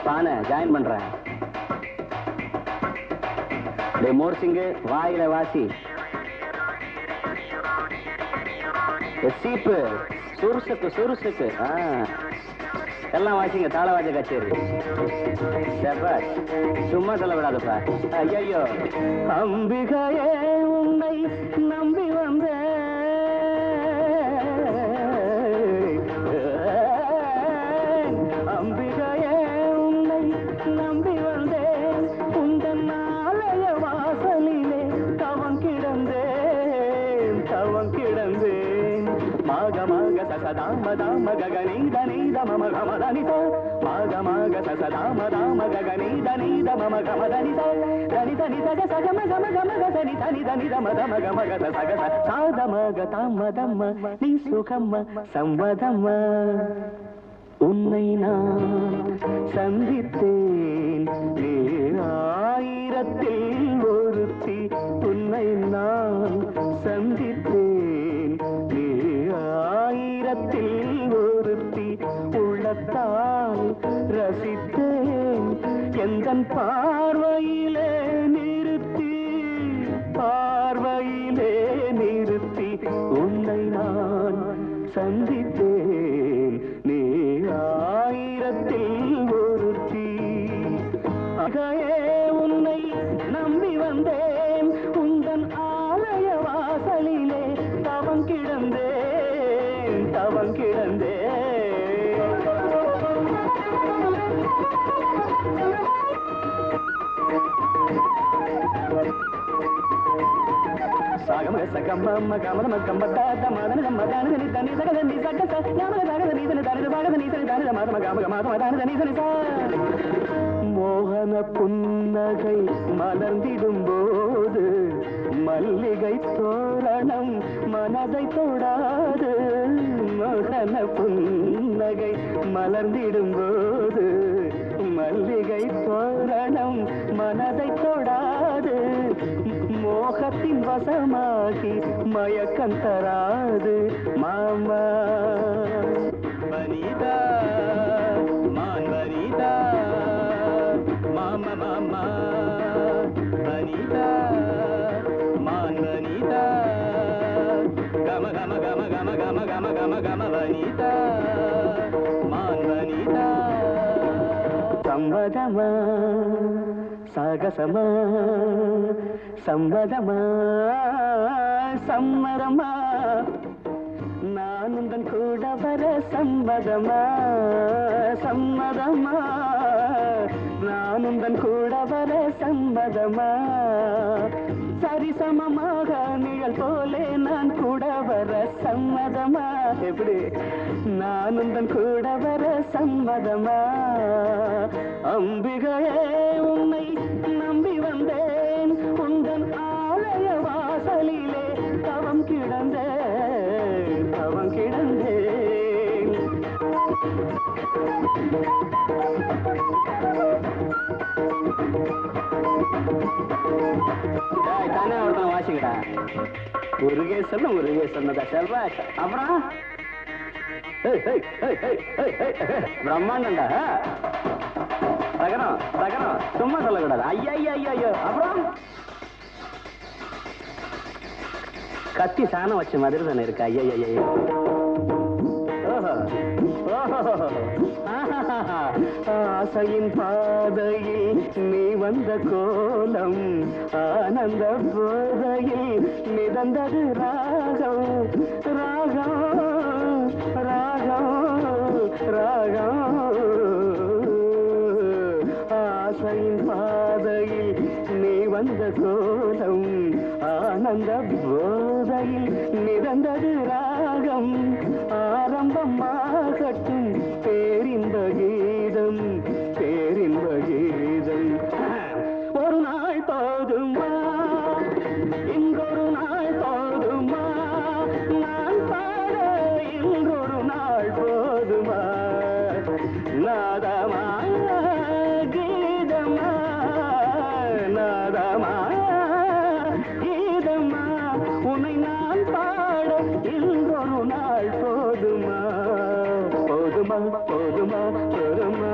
பானை ஜாயின் பண்றேன். மோர்சிங்கு வாயில வாசி. சீப்பு சுருசுக்கு சுருசுக்கு எல்லாம் வாசிங்க. தாளவாஜ கச்சேரி. சும்மா சொல்ல விடாதப்பா. ஐயோ அம்பிகையே உன்னை நம்பி வந்த அம்பிகையே உன்னை நம்பி வந்தேன். உந்தன் ஆலய வாசலிலே தவம் கிடந்தேன் தவம் கிடந்தேன். மாக மாக சசதாம தாம ககனீத நீத மம கமதனித மாக மாக சசதாம தாம ககனீத நீத மம கமதனித தனி தனி சக சகம கம கம கசனி தனி தனி தம தம கம கத சக சாதமக தம்ம தம்ம நீ சுகம்ம சம்மதம்ம. உன்னை நான் சந்தித்தேன் ஆயிரத்தில் ஒருத்தி. உன்னை நான் சந்தித்தேன் ஆயிரத்தில் ஒருத்தி. உள்ளத்தால் ரசித்தேன் எந்தன் பார்வையிலே நிறுத்தி பார்வையிலே நிறுத்தி. உன்னை நான் சந்தித்தேன் நீ ஆயிரத்தில் ஒருத்தி. அகையே உன்னை நம்பி வந்தேன். உந்தன் ஆலய வாசலிலே தவம் கிடந்தேன் தவம் கிடந்தேன். சாகம சகம கமதம கம்பதாத மதன மதன தனி சகத நீ சக சகம சகத நீ தனி தனி சகத நீ தனி தனி மதம கம கம மதன நீ தனி சா. மோகன புன்னகை மலர்ந்திடும் போது மல்லிகை தோரணம் மனதை தொடாது. மோகன புன்னகை மலர்ந்திடும் போது மல்லிகை தோரணம் மனதை தொடாது. மோகத்தின் வசமாகி மயக்கம் தராது. மாமா வனிதா மான் வனிதா மாமா மாமா வனிதா மான் வனிதா கம கம கம கம கம கம கம கம வனிதா மான் வனிதா. சம்மதமா சாகசமா சம்மதமா சம்மதமா நான் உந்தன் கூட வர சம்மதமா சம்மதமா நான் உந்தன் கூட வர சம்மதமா. சரிசமமாக நிழல் போலே நான் கூட வர சம்மதமா. எப்படி நான் உந்தன் கூட வர சம்மதமா. அம்பிகையே உன்னை நம்பி வந்தேன். உந்தன் ஆலய வாசலிலே தவம் கிடந்தேன் தவம் கிடந்தேன். தானே ஒருத்தன் வாசிக்கடா. முருகே சொன்னதா செல்வா. அப்புறம் பிரம்மாண்டா தகரம் தகரம் சும்மா சொல்லக்கூடாது. ஐயா ஐயோ. அப்புறம் கத்தி சாணம் வச்ச மாதிரி தானே இருக்கு. ஐயா ஐயோ. ஆசையின் பாதையில் நீ வந்த கோலம் ஆனந்த போதையில் மிதந்தது ராகம் ராகம் ராகம் ராகம். ஆசையின் பாதையில் நீ வந்த கோலம் ஆனந்த போதையில் மிதந்தது ராகம். ஆரம்பமாகட்டும் பேரின்ப கீதம் பேரின்ப கீதம். ஒரு நாள் போதுமா இன்றொரு நாள் போதுமா நான் பாட இன்றொரு நாள் போதுமா. நாதமா கீதமா நாதமா கீதமா உன்னை நான் பாட இன்றொரு நாள் போதுமா போதுமா போதுமா போதுமா.